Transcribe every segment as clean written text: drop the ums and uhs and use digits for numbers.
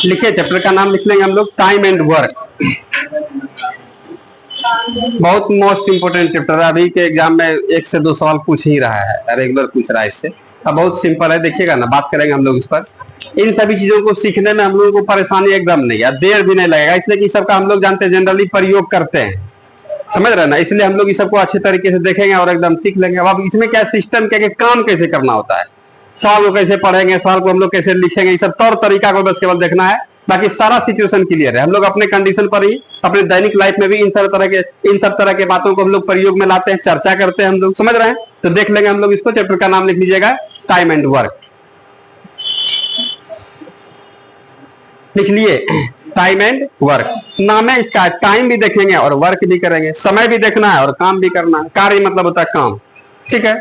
लिखिए, चैप्टर का नाम लिख लेंगे हम लोग, टाइम एंड वर्क। बहुत मोस्ट इंपोर्टेंट चैप्टर है, अभी के एग्जाम में 1 से 2 सवाल पूछ ही रहा है, रेगुलर पूछ रहा है इससे। अब बहुत सिंपल है, देखिएगा ना, बात करेंगे हम लोग इस पर। इन सभी चीजों को सीखने में हम लोगों को परेशानी एकदम नहीं है, देर भी नहीं लगेगा, इसलिए कि सबका हम लोग जानते हैं, जनरली प्रयोग करते हैं, समझ रहे ना, इसलिए हम लोग इस सबको अच्छे तरीके से देखेंगे और एकदम सीख लेंगे। अब इसमें क्या सिस्टम क्या, काम कैसे करना होता है, सवाल को कैसे पढ़ेंगे, सवाल को हम लोग कैसे लिखेंगे, ये सब तौर तरीका को बस केवल देखना है, बाकी सारा सिचुएशन क्लियर है। हम लोग अपने कंडीशन पर ही अपने दैनिक लाइफ में भी इन सब तरह के बातों को हम लोग प्रयोग में लाते हैं, चर्चा करते हैं हम लोग, समझ रहे हैं। तो देख लेंगे हम लोग इसको। चैप्टर का नाम लिख लीजिएगा, टाइम एंड वर्क। लिख लिए, टाइम एंड वर्क नाम है इसका। टाइम भी देखेंगे और वर्क भी करेंगे, समय भी देखना है और काम भी करना है। कार्य मतलब होता है काम, ठीक है।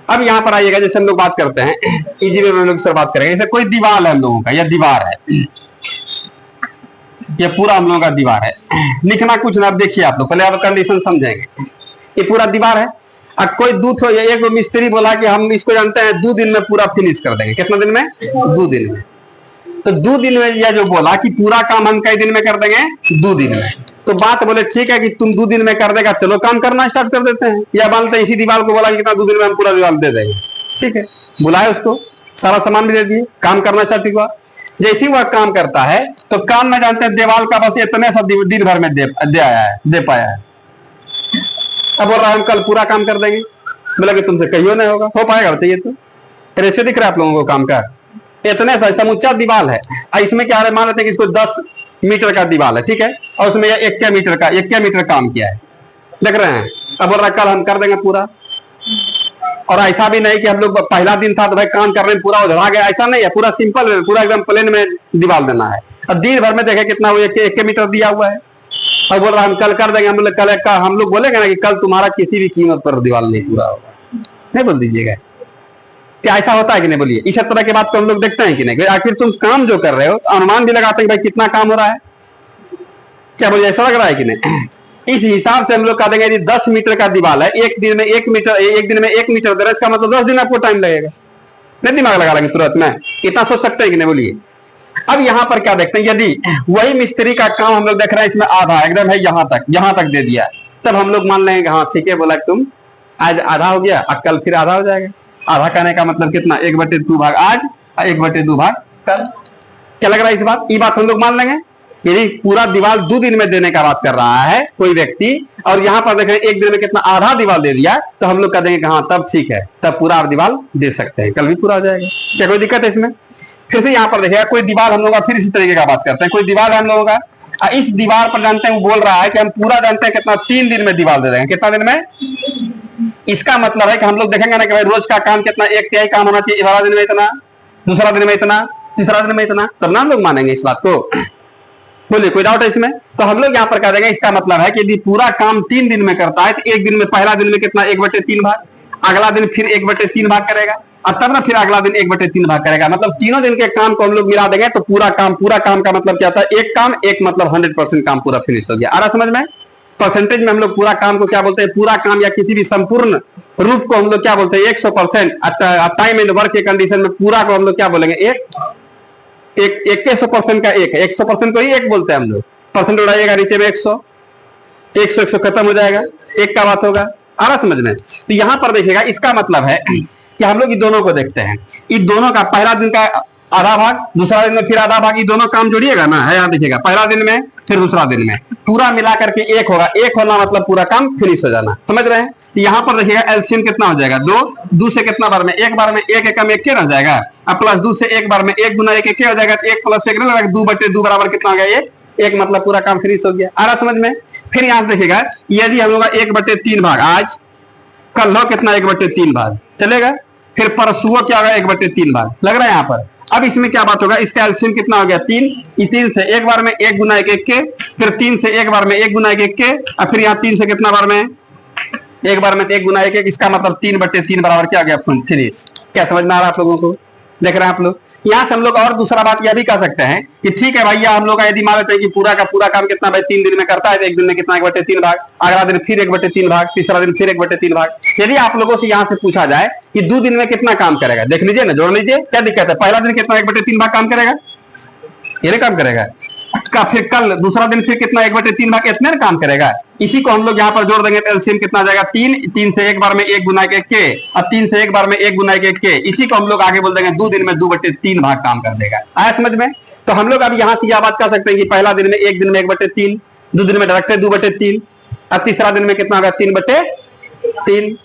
अब यहाँ पर आइएगा, जैसे हम लोग बात करते हैं, इजी में हम लोग से बात करेंगे। जैसे कोई दीवार है हम लोगों का, यह दीवार है, ये पूरा हम लोगों का दीवार है। लिखना कुछ ना, अब देखिए आप लोग, पहले आप कंडीशन समझेंगे। ये पूरा दीवार है, अब कोई एक मिस्त्री बोला कि हम इसको जानते हैं 2 दिन में पूरा फिनिश कर देंगे। कितना दिन में? 2 दिन में। तो 2 दिन में यह जो बोला कि पूरा काम हम कई दिन में कर देंगे? 2 दिन में। तो बात बोले ठीक है कि तुम 2 दिन में कर देगा, चलो काम करना स्टार्ट कर देते हैं। या मानते हैं इसी दीवार को बोला कि कितना 2 दिन में हम पूरा दीवार दे देंगे, ठीक है। बुलाए उसको, सारा सामान भी दे दिए, काम करना स्टार्ट हुआ। जैसे ही वह काम करता है तो काम में जानते हैं दीवार का बस इतने सा दिन भर में दे पाया है। अब बोल रहा है हम कल पूरा काम कर देंगे। बोला कि तुमसे कहियो नहीं होगा, हो पाएगा बताइए। तो रेशियो दिख रहा है आप लोगों को काम का, इतने सा समूचा दीवार है। इसमें क्या है, मान लेते हैं कि इसको 10 मीटर का दीवार है, ठीक है, और उसमें 1 मीटर काम किया है, देख रहे हैं। अब बोल रहा कल हम कर देंगे पूरा। और ऐसा भी नहीं कि हम लोग पहला दिन था तो भाई काम करने में पूरा उधरा गया, ऐसा नहीं है। पूरा सिंपल है, पूरा एकदम प्लेन में दीवार देना है। अब दिन भर में देखे कितना वो 1 मीटर दिया हुआ है। और बोल रहा हम कल कर देंगे। हम लोग बोलेंगे ना कि कल तुम्हारा किसी भी कीमत पर दीवार नहीं पूरा होगा, नहीं बोल दीजिएगा। क्या ऐसा होता है कि नहीं? बोलिए। इस तरह की बात को हम लोग देखते हैं कि नहीं? आखिर तुम काम जो कर रहे हो तो अनुमान भी लगाते हैं कि भाई कितना काम हो रहा है। क्या बोलिए, ऐसा लग रहा है कि नहीं? इस हिसाब से हम लोग कह देंगे यदि 10 मीटर का दीवार है, एक दिन में 1 मीटर दे रहा है, इसका मतलब 10 दिन आपको टाइम लगेगा। नहीं दिमाग लगा लेंगे तुरंत में? इतना सोच सकते हैं कि नहीं? बोलिए। अब यहाँ पर क्या देखते हैं, यदि वही मिस्त्री का काम हम लोग देख रहे हैं, इसमें आधा एकदम है, यहाँ तक दे दिया, तब हम लोग मान लेंगे हाँ ठीक है, बोला तुम आज आधा हो गया, अब कल फिर आधा हो जाएगा। आधा करने का मतलब कितना? 1/2 भाग आज, 1/2 भाग कल। क्या लग रहा है इस बात? ये बात हम लोग मान लेंगे। यदि पूरा दीवार 2 दिन में देने का बात कर रहा है कोई व्यक्ति, और यहाँ पर देखें 1 दिन में कितना आधा दीवार दे दिया, तो हम लोग कह देंगे हाँ तब ठीक है, तब पूरा दीवार दे सकते हैं, कल भी पूरा हो जाएगा। क्या कोई दिक्कत है इसमें? फिर से यहाँ पर देखिएगा, कोई दीवार हम लोग फिर इसी तरीके का बात करते हैं। कोई दीवार है हम लोगों का, इस दीवार पर जानते हैं वो बोल रहा है कि हम पूरा जानते हैं कितना 3 दिन में दीवार दे देंगे। कितना दिन में? इसका मतलब है कि हम लोग देखेंगे ना कि भाई रोज का काम कितना, 1/3 काम होना चाहिए, 12 दिन में इतना, दूसरा दिन में इतना, तीसरा दिन में इतना, तब ना हम लोग मानेंगे इस बात को। बोलिए, कोई डाउट है इसमें? तो हम लोग यहाँ पर कह देंगे इसका मतलब है कि यदि पूरा काम 3 दिन में करता है तो 1 दिन में, पहला दिन में कितना? 1/3 भाग, अगला दिन फिर 1/3 भाग करेगा, और तब ना फिर अगला दिन 1/3 भाग करेगा। मतलब तीनों दिन के काम को हम लोग मिला देंगे तो पूरा काम का मतलब क्या था? एक काम, एक मतलब 100% काम पूरा फिनिश हो गया। आ रहा समझ में? परसेंटेज में हम लोग पूरा काम को क्या बोलते हैं? पूरा काम या किसी भी संपूर्ण रूप को हम लोग क्या बोलते हैं? 100%। टाइम एंड वर्क के कंडीशन में पूरा को हम लोग क्या बोलेंगे? 100% का 1 है, 100% को ही 1 बोलते हैं हम लोग। परसेंट उड़ाइएगा नीचे में 100 खत्म हो जाएगा, 1 का बात होगा। आ रहा समझ में? तो यहाँ पर देखिएगा, इसका मतलब है कि हम लोग इन दोनों को देखते हैं। इन दोनों का पहला दिन का आधा भाग, दूसरा दिन में फिर आधा भाग, ये दोनों काम जोड़िएगा ना, है यहाँ देखिएगा, पहला दिन में फिर दूसरा दिन में, पूरा मिला करके 1 होगा। 1 होना मतलब पूरा काम फिनिश हो जाना, समझ रहे हैं? यहाँ पर देखिएगा एलसीएम कितना हो जाएगा? 2 से कितना बार में? 1 बार में 1 एकम 1 रह जाएगा, अब प्लस 2 से 1 बार में 1 गुना 1 1 हो जाएगा, 1 + 1 नहीं लगेगा, 2/2 बराबर कितना हो गया? 1 मतलब पूरा काम फिनिश हो गया। आ रहा समझ में? फिर यहाँ से देखिएगा, यदि हम लोग 1/3 भाग आज, कल हो कितना? 1/3 भाग चलेगा, फिर परसुओं क्या होगा? 1/3 भाग लग रहा है यहाँ पर। अब इसमें क्या बात होगा? इसका एलसीएम कितना हो गया? 3। 3 से 1 बार में 1 गुना 1 1 के, फिर 3 से 1 बार में 1 गुना 1 1 के, और फिर यहाँ 3 से कितना बार में? एक बार में 1 गुना 1 1, इसका मतलब 3/3 बराबर क्या आ गया, फिनिश। क्या समझ में आ रहा है आप लोगों को? देख रहे हैं आप लोग? यहां से हम लोग और दूसरा बात यह भी कह सकते हैं कि ठीक है भैया, हम लोग का यदि मान लेते हैं कि पूरा का पूरा काम कितना भाई 3 दिन में करता है, तो एक दिन में कितना 1/3 भाग, अगला दिन फिर 1/3 भाग, तीसरा दिन फिर 1/3 भाग। यदि आप लोगों से यहां से पूछा जाए कि 2 दिन में कितना काम करेगा, देख लीजिए ना, जोड़ लीजिए, क्या दिक्कत है? पहला दिन कितना 1/3 भाग काम करेगा, ये नहीं काम करेगा का, फिर कल दूसरा दिन फिर कितना 1/3 भाग, इतने काम करेगा। इसी को हम लोग यहाँ पर जोड़ देंगे तो एलसीएम कितना आ जाएगा, 3। 3 से एक बार में 1 गुना 1 के, और 3 से एक बार में 1 गुना 1 के, इसी को हम लोग आगे बोल देंगे 2 दिन में 2/3 भाग काम कर देगा। आया समझ में? तो हम लोग अब यहाँ से यह बात कर सकते हैं कि पहला दिन में 1 दिन में 1/3, 2 दिन में डायरेक्ट 2/3, और तीसरा दिन में कितना होगा 3/3।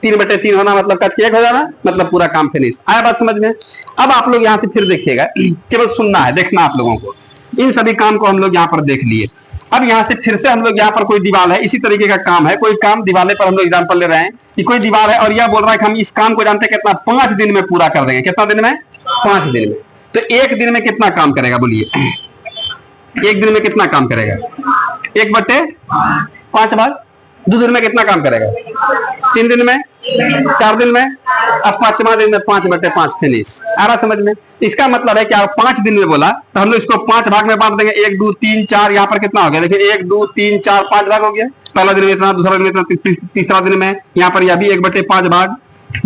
3/3 होना मतलब कट के 1 हो जाना, मतलब पूरा काम फिनिश। आया बात समझ में? अब आप लोग यहाँ से फिर देखिएगा, केवल सुनना है, देखना आप लोगों को। इन सभी काम को हम लोग यहाँ पर देख लिए। अब यहाँ से फिर से हम लोग यहाँ पर कोई दीवार है, इसी तरीके का काम है, कोई काम दीवार पर हम लोग एग्जाम्पल ले रहे हैं कि कोई दीवार है और यह बोल रहा है कि हम इस काम को जानते हैं कितना, 5 दिन में पूरा कर देंगे। कितना दिन में? 5 दिन में। तो 1 दिन में कितना काम करेगा बोलिए? 1 दिन में कितना काम करेगा? 1/5 भाग। 2 दिन में कितना काम करेगा? 3 दिन में, 4 दिन में, अब 5वां दिन में 5/5 फिनिश। आ रहा समझ में? इसका मतलब है कि आप 5 दिन में बोला तो हम लोग इसको 5 भाग में बांट देंगे। 1 2 3 4, यहाँ पर कितना हो गया देखिए, 1 2 3 4 5 भाग हो गया। पहला दिन में इतना, दूसरा दिन में इतना, तीसरा दिन में यहाँ पर यह भी 1/5 भाग,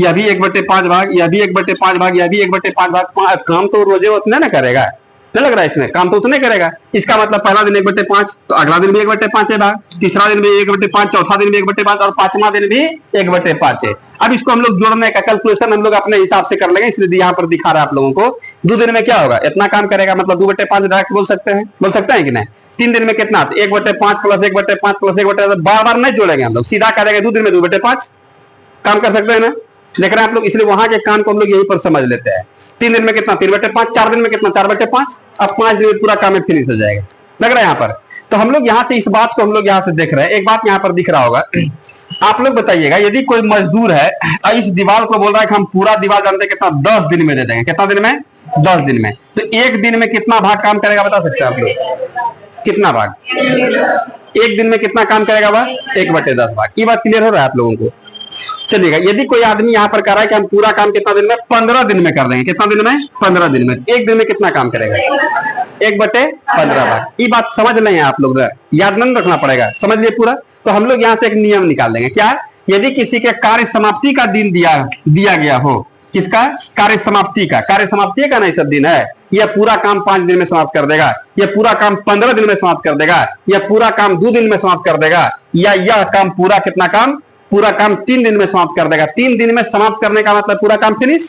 यह भी 1/5 भाग, यह भी 1/5 भाग, यह भी 1/5 भाग। काम तो रोजे उतने ना करेगा, नहीं लग रहा है इसमें, काम तो उतने करेगा। इसका मतलब पहला दिन 1/5, तो अगला दिन भी 1/5 है भाग, तीसरा दिन भी 1/5, चौथा दिन भी 1/5 और 5वां दिन भी 1/5 है। अब इसको हम लोग जोड़ने का कैलकुलेशन हम लोग अपने हिसाब से कर लेंगे, इसलिए यहाँ पर दिखा रहा है आप लोगों को। 2 दिन में क्या होगा, इतना काम करेगा, मतलब 2/5 डायरेक्ट बोल सकते हैं कि नहीं? 3 दिन में कितना, 1/5 प्लस 1/5 प्लस 1/5, बार बार नहीं जोड़ेंगे हम लोग, सीधा करेंगे 2 दिन में 2/5 काम कर सकते हैं ना। देख रहे हैं आप लोग, इसलिए वहां के काम को हम लोग यहीं पर समझ लेते हैं। 3 दिन में कितना, 3/5, 4 दिन में कितना, 4/5, अब 5 दिन में पूरा काम फिनिश हो जाएगा। लग रहा है यहाँ पर? तो हम लोग यहाँ से इस बात को हम लोग यहाँ से देख रहे हैं। एक बात यहाँ पर दिख रहा होगा, आप लोग बताइएगा, यदि कोई मजदूर है और इस दीवार को बोल रहा है कि हम पूरा दीवार जानते हैं कितना, 10 दिन में दे देंगे। कितना दिन में? 10 दिन में। तो 1 दिन में कितना भाग काम करेगा बता सकते हैं आप लोग? कितना भाग? 1 दिन में कितना काम करेगा वह? 1/10 भाग। ये बात क्लियर हो रहा है आप लोगों को? चलिएगा, यदि कोई आदमी यहाँ पर कर रहा है कि हम पूरा काम कितना दिन में, 15 दिन में कर देंगे। कितना दिन में? 15 दिन में। 1 दिन में कितना काम करेगा? 1/15 भाग। ये बात समझ लें आप लोग, याद नहीं रखना पड़ेगा, समझ लिए पूरा। तो हम लोग यहाँ से एक नियम निकाल देंगे, क्या? यदि किसी के कार्य समाप्ति का दिन दिया गया हो, किसका? कार्य समाप्ति का। कार्य समाप्ति का नहीं सब दिन है, यह पूरा काम 5 दिन में समाप्त कर देगा, यह पूरा काम 15 दिन में समाप्त कर देगा, यह पूरा काम 2 दिन में समाप्त कर देगा, या यह काम पूरा कितना काम? पूरा काम 3 दिन में समाप्त कर देगा। 3 दिन में समाप्त करने का मतलब पूरा काम फिनिश।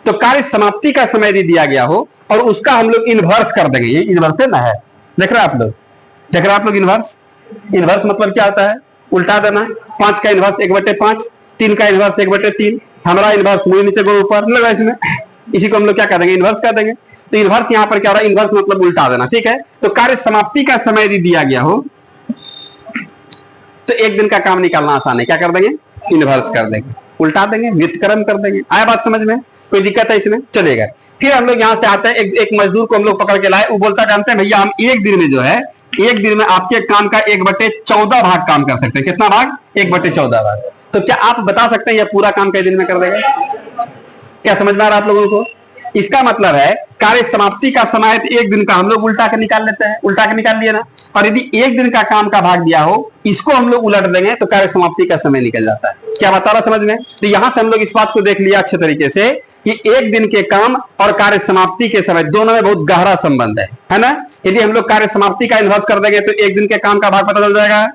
तो कार्य समाप्ति का समय यदि दिया गया हो और उसका हम लोग इनवर्स कर देंगे, ये इनवर्स है ना, है देख रहे हैं आप लोग? देख रहे हैं आप लोग इनवर्स? इनवर्स मतलब क्या होता है? उल्टा देना। 5 का इनवर्स 1/5, 3 का इनवर्स 1/3। हमारा इनवर्स मुझे नीचे को ऊपर लगा इसमें, इसी को हम लोग क्या कर देंगे? इनवर्स कर देंगे। तो इनवर्स यहाँ पर क्या हो रहा है? इनवर्स मतलब उल्टा देना, ठीक है। तो कार्य समाप्ति का समय यदि दिया गया हो तो 1 दिन का काम निकालना आसान है, क्या कर देंगे? इनवर्स कर देंगे, उल्टा देंगे, व्युत्क्रम कर देंगे। आया बात समझ में? कोई दिक्कत है इसमें? चलेगा। फिर हम लोग यहाँ से आते हैं, एक मजदूर को हम लोग पकड़ के लाए, वो बोलता जानते हैं भैया हम 1 दिन में जो है, 1 दिन में आपके काम का 1/14 भाग काम कर सकते हैं। कितना भाग? 1/14 भाग। तो क्या आप बता सकते हैं यह पूरा काम कई दिन में कर देगा? क्या समझ में आ रहा है आप लोगों को? इसका मतलब है कार्य समाप्ति का समय 1 दिन का हम लोग उल्टा के निकाल लेते हैं, उल्टा के निकाल लिया ना। और यदि 1 दिन का काम का भाग दिया हो, इसको हम लोग उलट देंगे तो कार्य समाप्ति का समय निकल जाता है। क्या बता रहा समझ में? तो यहां से हम लोग इस बात को देख लिया अच्छे तरीके से कि 1 दिन के काम और कार्य समाप्ति के समय दोनों में बहुत गहरा संबंध है ना। यदि हम लोग कार्य समाप्ति का इन्वर्स कर देंगे तो 1 दिन के काम का भाग पता चल जाएगा,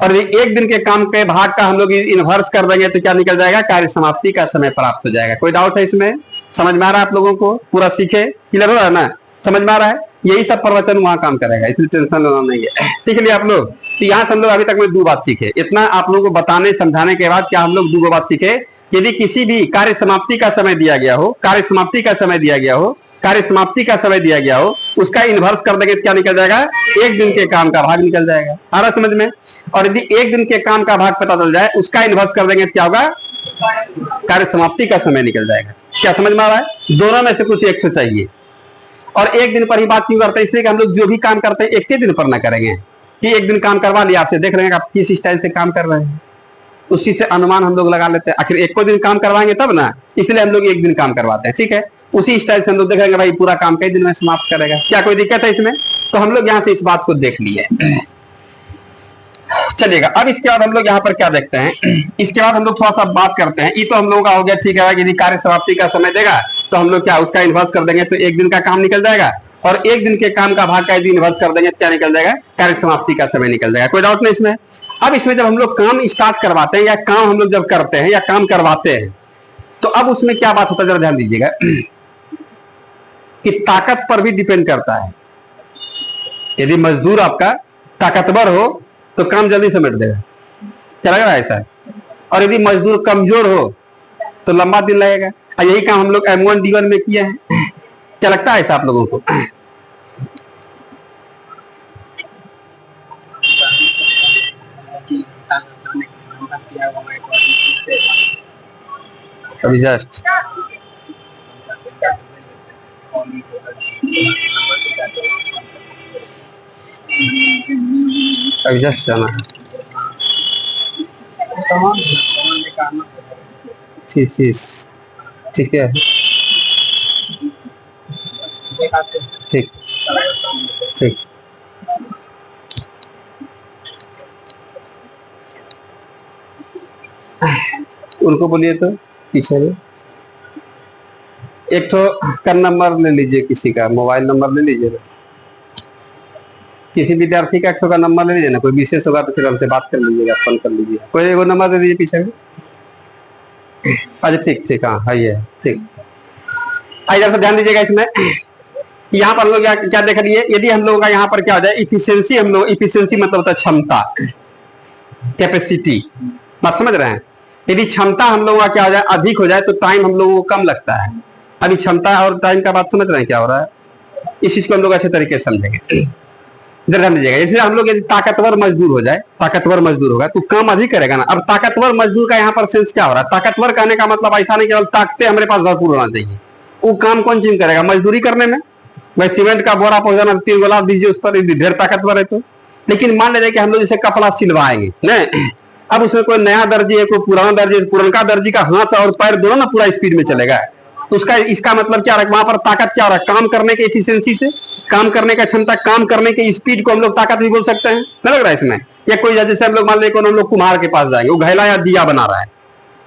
और यदि 1 दिन के काम के भाग का हम लोग इन्वर्स कर देंगे तो क्या निकल जाएगा? कार्य समाप्ति का समय प्राप्त हो जाएगा। कोई डाउट है इसमें? समझ में आ रहा है आप लोगों को? पूरा सीखे, क्लियर हो रहा है ना? समझ में आ रहा है? यही सब प्रवचन वहां काम करेगा, इसलिए टेंशन लेना नहीं है। सीख लिया आप लोग? तो यहाँ से हम लोग अभी तक में 2 बात सीखे। इतना आप लोगों को बताने समझाने के बाद क्या हम लोग 2 बात सीखे? यदि किसी भी कार्य समाप्ति का समय दिया गया हो, कार्य समाप्ति का समय दिया गया हो, कार्य समाप्ति का समय दिया गया हो, उसका इन्वर्स कर देंगे क्या निकल जाएगा? 1 दिन के काम का भाग निकल जाएगा। आ रहा समझ में? और यदि 1 दिन के काम का भाग पता चल जाए, उसका इन्वर्स कर देंगे क्या होगा? कार्य समाप्ति का समय निकल जाएगा। क्या समझ में आ रहा है? दोनों में से कुछ एक तो चाहिए। और 1 दिन पर ही बात क्यों करते हैं? इसलिए कि हम लोग जो भी काम करते हैं 1 ही दिन पर ना करेंगे कि 1 दिन काम करवा लिया आपसे, देख रहे हैं आप किस स्टाइल से काम कर रहे हैं। उसी से अनुमान हम लोग लगा लेते हैं, आखिर एक को दिन काम करवाएंगे तब ना, इसलिए हम लोग एक दिन काम करवाते हैं। ठीक है, उसी स्टाइल से हम लोग देखेंगे भाई पूरा काम कई दिन में समाप्त करेगा, क्या कोई दिक्कत है इसमें? तो हम लोग यहाँ से इस बात को देख लिए। चलिएगा, अब इसके बाद हम लोग यहाँ पर क्या देखते हैं, इसके बाद हम लोग थोड़ा सा बात करते हैं। ये तो हम लोगों का हो गया, ठीक है, यदि कार्य समाप्ति का समय देगा तो हम लोग क्या उसका इन्वर्स कर देंगे तो एक दिन का काम निकल जाएगा, और एक दिन के काम का भाग का यदि इन्वर्स कर देंगे क्या निकल जाएगा, कार्य समाप्ति का समय निकल जाएगा। कोई डाउट नहीं इसमें। अब इसमें जब हम लोग काम स्टार्ट करवाते हैं या काम हम लोग जब करते हैं या काम करवाते हैं, तो अब उसमें क्या बात होता है जरा ध्यान दीजिएगा कि ताकत पर भी डिपेंड करता है। यदि मजदूर आपका ताकतवर हो तो काम जल्दी समेट देगा, क्या लग रहा है ऐसा? और यदि मजदूर कमजोर हो तो लंबा दिन लगेगा। और यही काम हम लोग M1 D1 में किए हैं, क्या लगता है ऐसा आप लोगों को? अभी जस्ट जाना है, ठीक है, ठीक ठीक। उनको बोलिए तो पीछे में एक तो का नंबर ले लीजिए, किसी का मोबाइल नंबर ले लीजिए, किसी विद्यार्थी का एक का नंबर ले लीजिए ना, कोई विशेष होगा तो फिर हमसे बात कर लीजिएगा, फोन कर लीजिएगा, कोई एगो नंबर दे दीजिए पीछे में। अच्छा ठीक ठीक, हाँ है ये ठीक। इधर से ध्यान दीजिएगा इसमें, यहाँ पर हम लोग क्या देख लिए, यदि हम लोगों का यहाँ पर क्या हो जाए इफिशियंसी, हम लोग इफिशियंसी मतलब होता है क्षमता, कैपेसिटी, बात समझ रहे हैं? यदि क्षमता हम लोगों का क्या हो जाए अधिक हो जाए तो टाइम हम लोगों को कम लगता है। अभी क्षमता और टाइम का बात समझ रहे हैं क्या हो रहा है? इस चीज को हम लोग अच्छे तरीके से समझेंगे, ध्यान दीजिएगा। जैसे हम लोग यदि ताकतवर मजदूर हो जाए, ताकतवर मजदूर होगा तो काम अधिक करेगा ना। अब ताकतवर मजदूर का यहाँ पर सेंस क्या हो रहा है? ताकतवर कहने का मतलब ऐसा नहीं केवल ताकतें हमारे पास भरपूर होना चाहिए, वो काम कौन चीज करेगा? मजदूरी करने में। भाई सीमेंट का बोरा पहुंचाना 3 गुलाब दीजिए उस पर, ढेर ताकतवर है तो। लेकिन मान लीजिए कि हम लोग जैसे कपड़ा सिलवाएंगे नहीं, अब उसमें कोई नया दर्जी है, कोई पुराना दर्जी, पुरनका दर्जी का हाथ और पैर दोनों ना पूरा स्पीड में चलेगा, तो उसका इसका मतलब क्या रहा, वहां पर ताकत क्या हो रहा है? काम करने के एफिशिएंसी से, काम करने का क्षमता, काम करने के स्पीड को हम लोग ताकत भी बोल सकते हैं, नहीं लग रहा है इसमें? या कोई जैसे हम लोग मान लें हम लोग कुम्हार के पास जाएंगे, वो घैला या दिया बना रहा है,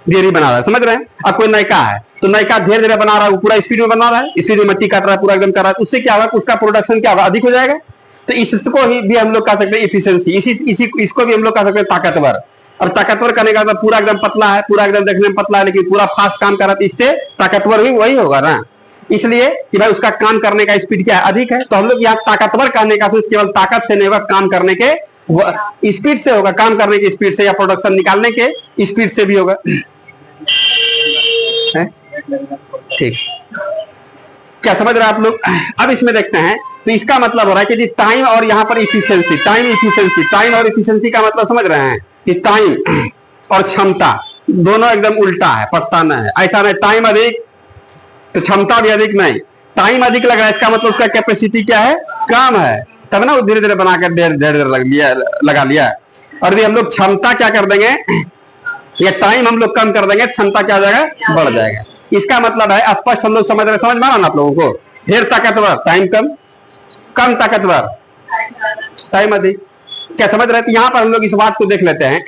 देरी बना रहा है, समझ रहे हैं? अब कोई नयका है तो नयका धीरे धीरे बना रहा है, वो पूरा स्पीड में बना रहा है, स्पीड में मिट्टी काट रहा है, पूरा एकदम कर रहा है, उससे क्या होगा? उसका प्रोडक्शन क्या होगा? अधिक हो जाएगा। तो इसको ही भी हम लोग कह सकते हैं इफिशियंसी, इसको भी हम लोग कह सकते हैं ताकतवर। और ताकतवर करने का मतलब पूरा एकदम पतला है, पूरा एकदम देखने में पतला है लेकिन पूरा फास्ट काम कर रहा है, इससे ताकतवर भी वही होगा ना। इसलिए कि भाई उसका काम करने का स्पीड क्या है? अधिक है। तो हम लोग यहाँ ताकतवर करने का सोच केवल ताकत से नहीं होगा, काम करने के स्पीड से होगा, काम करने की स्पीड से या प्रोडक्शन निकालने के स्पीड से भी होगा। ठीक, क्या समझ रहे हैं आप लोग? अब इसमें देखते हैं तो इसका मतलब हो रहा है कि टाइम और यहाँ पर इफिशियंसी, टाइम और इफिशियंसी का मतलब समझ रहे हैं कि टाइम और क्षमता दोनों एकदम उल्टा है, पटताना है। ऐसा नहीं टाइम अधिक तो क्षमता भी अधिक नहीं, टाइम अधिक लग रहा है इसका मतलब उसका कैपेसिटी क्या है? कम है, तब ना वो धीरे धीरे बनाकर ढेर लगा लिया। और यदि हम लोग क्षमता क्या कर देंगे, या टाइम हम लोग कम कर देंगे, क्षमता क्या हो जाएगा? बढ़ जाएगा। इसका मतलब है स्पष्ट हम लोग समझ रहे, समझ में आ रहा ना आप लोगों को? ढेर ताकतवर टाइम कम, कम ताकतवर टाइम अधिक, क्या समझ रहे थे? यहाँ पर हम लोग इस बात को देख लेते हैं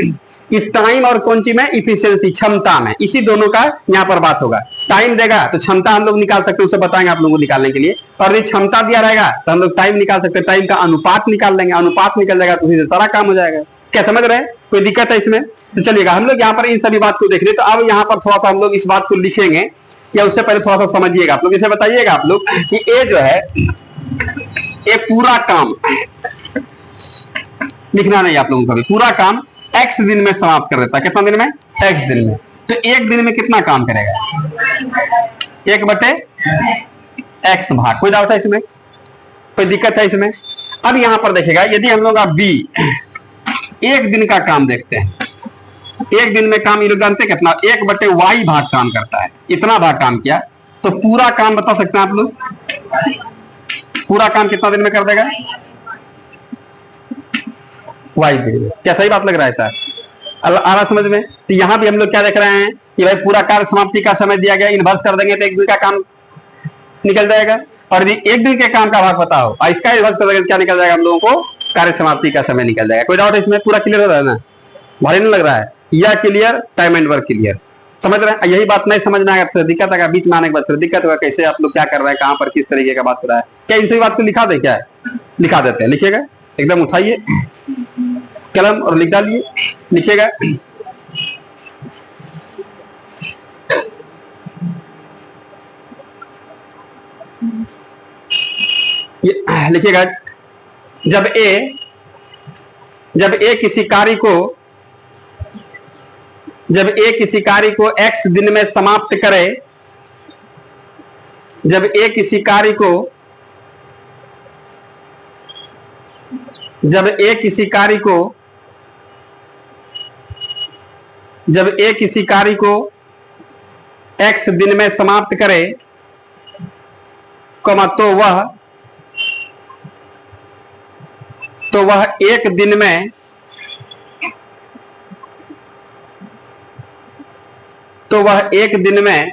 कि टाइम और कौन सी में? इफिशियंसी, क्षमता में, इसी दोनों का यहाँ पर बात होगा। टाइम देगा तो क्षमता हम लोग निकाल सकते हैं, उसे बताएंगे आप लोगों को निकालने के लिए। और यदि क्षमता दिया रहेगा तो हम लोग टाइम निकाल सकते हैं, टाइम का अनुपात निकाल लेंगे, अनुपात निकल जाएगा तो उसी सारा काम हो जाएगा। क्या समझ रहे हैं? कोई दिक्कत है इसमें? तो चलिएगा हम लोग यहाँ पर इन सभी बात को देख रहे। तो अब यहाँ पर थोड़ा सा हम लोग इस बात को लिखेंगे, या उससे पहले थोड़ा सा समझिएगा आप लोग, इसे बताइएगा आप लोग कि ये जो है ये पूरा काम लिखना नहीं आप लोगों को, भी पूरा काम x दिन में समाप्त कर देता है। कितना दिन में? x दिन में। तो एक दिन में कितना काम करेगा? 1/x भाग। कोई डाउट है इसमें? कोई दिक्कत है इसमें? अब यहां पर देखिएगा, यदि हम लोग b एक दिन का काम देखते हैं, एक दिन में काम ये लोग जानते हैं कितना? 1/y भाग काम करता है, इतना भाग काम किया तो पूरा काम बता सकते हैं आप लोग? पूरा काम कितना दिन में कर देगा? y दिन में। क्या सही बात लग रहा है सर? आ रहा समझ में? तो यहां भी हम लोग क्या देख रहे हैं कि भाई पूरा कार्य समाप्ति का समय दिया गया, इन्वर्स कर देंगे तो एक दिन का काम निकल जाएगा। और यदि एक दिन के काम का भाग पता हो और इसका इन्वर्स कर देंगे तो क्या निकल जाएगा हम लोगों को? कार्य समाप्ति का समय निकल जाएगा। कोई डाउट इसमें? पूरा क्लियर हो रहा है ना? भारी नहीं लग रहा है? या clear, time and work clear, समझ रहे हैं? यही बात नहीं समझ में आएगा तो दिक्कत आएगा, बीच में आने के बाद फिर दिक्कत होगा, कैसे आप लोग क्या कर रहे हैं, कहां पर किस तरीके का बात कर रहा है। क्या इन सभी बात को लिखा दे? क्या लिखा देते हैं? लिखिएगा, एकदम उठाइए कलम और लिख डालिए, लिखिएगा। लिखिएगा, जब ए किसी कार्य को x दिन में समाप्त करे, जब ए किसी कार्य को x दिन में समाप्त करे, तो वह एक दिन में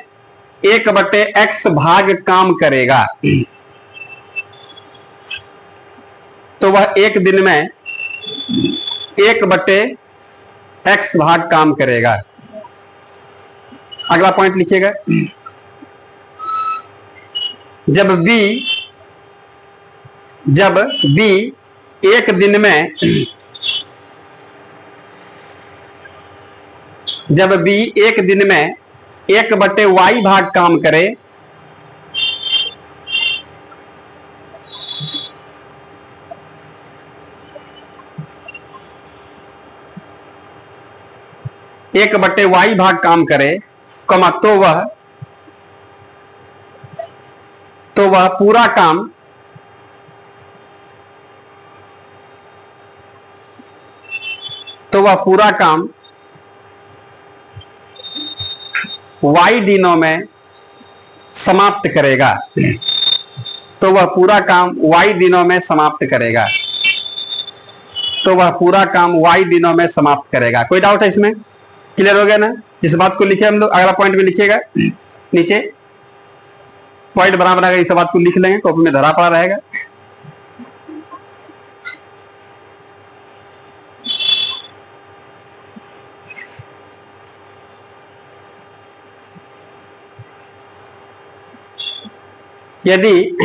एक बटे x भाग काम करेगा। तो वह एक दिन में एक बटे x भाग काम करेगा। अगला पॉइंट लिखिएगा, जब b एक दिन में एक बटे y भाग काम करे, एक बटे y भाग काम करे, तो वह पूरा काम y दिनों में समाप्त करेगा। तो वह पूरा काम y दिनों में समाप्त करेगा। कोई डाउट है इसमें? क्लियर हो गया ना? जिस बात को लिखे हम लोग, अगला पॉइंट में लिखिएगा, नीचे पॉइंट बना इस बात को लिख लेंगे, कॉपी में धरा पड़ा रहेगा। यदि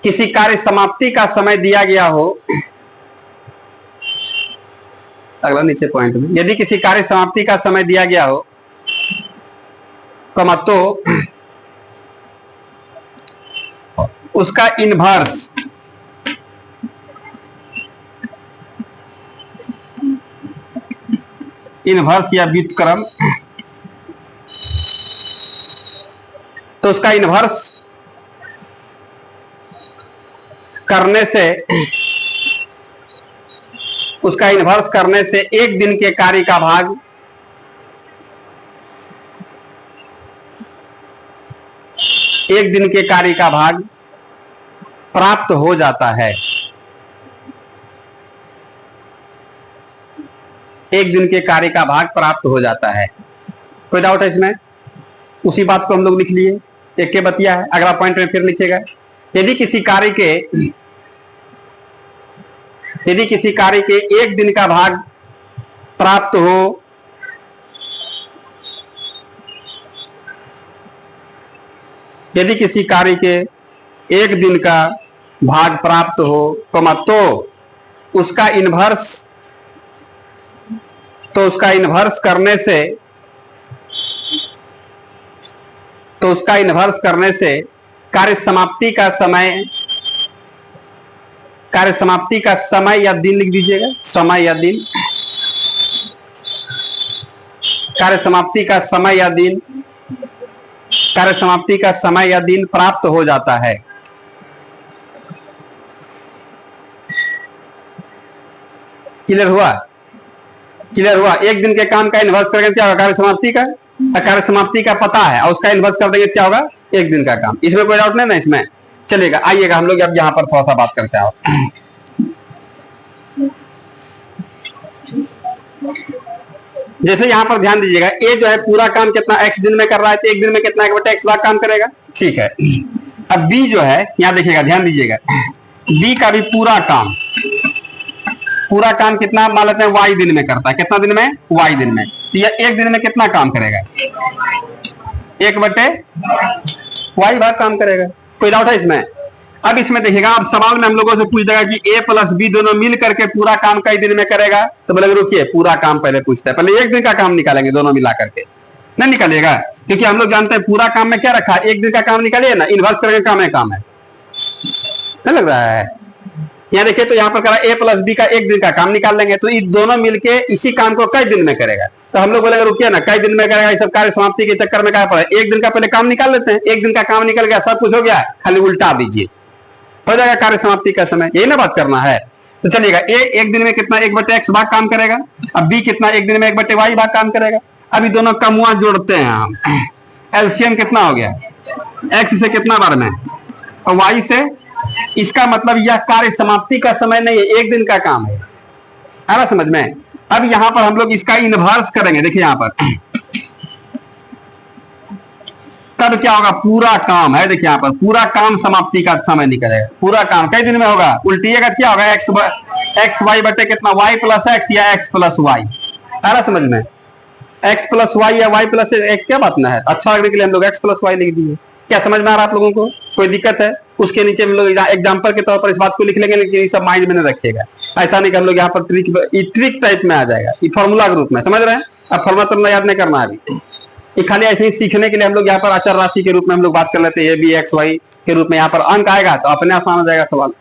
किसी कार्य समाप्ति का समय दिया गया हो, अगला नीचे पॉइंट में, यदि किसी कार्य समाप्ति का समय दिया गया हो, तो उसका इन्वर्स या व्युत्क्रम, तो उसका इन्वर्स करने से एक दिन के कार्य का भाग प्राप्त हो जाता है। एक दिन के कार्य का भाग प्राप्त हो जाता है। कोई डाउट है इसमें? उसी बात को हम लोग लिख लिए, एक के बतिया है। अगला पॉइंट में फिर लिखिएगा, यदि किसी कार्य के एक दिन का भाग प्राप्त हो, यदि किसी कार्य के एक दिन का भाग प्राप्त हो, तो उसका इन्वर्स करने से कार्य समाप्ति का समय या दिन लिख दीजिएगा, समय या दिन, कार्य समाप्ति का समय या दिन प्राप्त हो जाता है। क्लियर हुआ? एक दिन के काम का इन्वर्स करेंगे क्या होगा? कार्य समाप्ति का, कार्य समाप्ति का पता है और उसका इन्वर्स कर देंगे क्या होगा? एक दिन का काम। इसमें कोई डाउट नहीं ना? इसमें चलेगा। आइएगा हम लोग अब यहां पर थोड़ा सा बात करते हैं। जैसे यहां पर ध्यान दीजिएगा, ए जो है पूरा काम कितना एक्स दिन में कर रहा है, तो एक दिन में कितना 1/x भाग काम करेगा, ठीक है। अब बी जो है यहां देखिएगा, ध्यान दीजिएगा, बी का भी पूरा काम कितना मान लेते हैं वाई दिन में करता है, कितना दिन में, वाई दिन में, तो यह एक दिन में कितना काम करेगा, 1/y भाग काम करेगा। कोई डाउट है इसमें? अब इसमें देखिएगा, अब सवाल में हम लोगों से पूछ देगा कि a प्लस बी दोनों मिल करके पूरा काम कई दिन में करेगा, तो बोलेंगे रुकिए पूरा काम पहले पूछते हैं, पहले एक दिन का काम निकालेंगे दोनों मिला करके, नहीं निकालिएगा, क्योंकि हम लोग जानते हैं पूरा काम में क्या रखा है, एक दिन का काम निकालिए ना, इन्वर्स करके काम है नहीं लग रहा है। यहाँ देखिए तो यहाँ पर करा a प्लस बी का एक दिन का काम निकाल लेंगे, तो ये दोनों मिलके इसी काम को कई दिन में करेगा, तो हम लोग बोलेंगे रुकिए ना, कई दिन में करेगा, इस सब कार्य समाप्ति के चक्कर में क्या पड़ा, एक दिन का पहले काम निकाल लेते हैं, एक दिन का काम निकल गया, सब कुछ हो गया, खाली उल्टा दीजिए, हो जाएगा कार्य समाप्ति का समय, यही ना बात करना है। तो चलिएगा, ए एक दिन में कितना 1/x भाग काम करेगा, अब बी कितना एक दिन में 1/y भाग काम करेगा। अभी दोनों का मुआ जोड़ते हैं हम, एलसीएम कितना हो गया, x से कितना बार में और y से, इसका मतलब यह कार्य समाप्ति का समय नहीं है, एक दिन का काम है, आ रहा समझ में। अब यहां पर हम लोग इसका इनवर्स करेंगे, देखिए यहां पर तब क्या होगा, पूरा काम है, देखिए यहां पर पूरा काम समाप्ति का समय निकलेगा, पूरा काम कई दिन में होगा, उल्टिएगा क्या होगा, एक्स वाई बटे कितना y प्लस एक्स या x प्लस वाई, आ रहा समझ में, x प्लस वाई या y प्लस एक, क्या बात ना है, अच्छा लगने के लिए हम लोग x प्लस वाई लिख दिए, क्या समझ में आ रहा आप लोगों को, कोई दिक्कत है? उसके नीचे हम लोग एग्जाम्पल के तौर पर इस बात को लिख लेंगे, लेकिन ये सब माइंड में नहीं रखिएगा, ऐसा नहीं कि हम लोग यहाँ पर ट्रिक टाइप में आ जाएगा, ये फॉर्मूला के रूप में, समझ रहे हैं। अब फॉर्मूला तो याद नहीं करना अभी, ये खाली ऐसे ही सीखने के लिए हम लोग यहाँ पर अचर राशि के रूप में हम लोग बात कर लेते हैं, ए बी एक्स वाई के रूप में, यहाँ पर अंक आएगा तो अपने आसान हो जाएगा सवाल।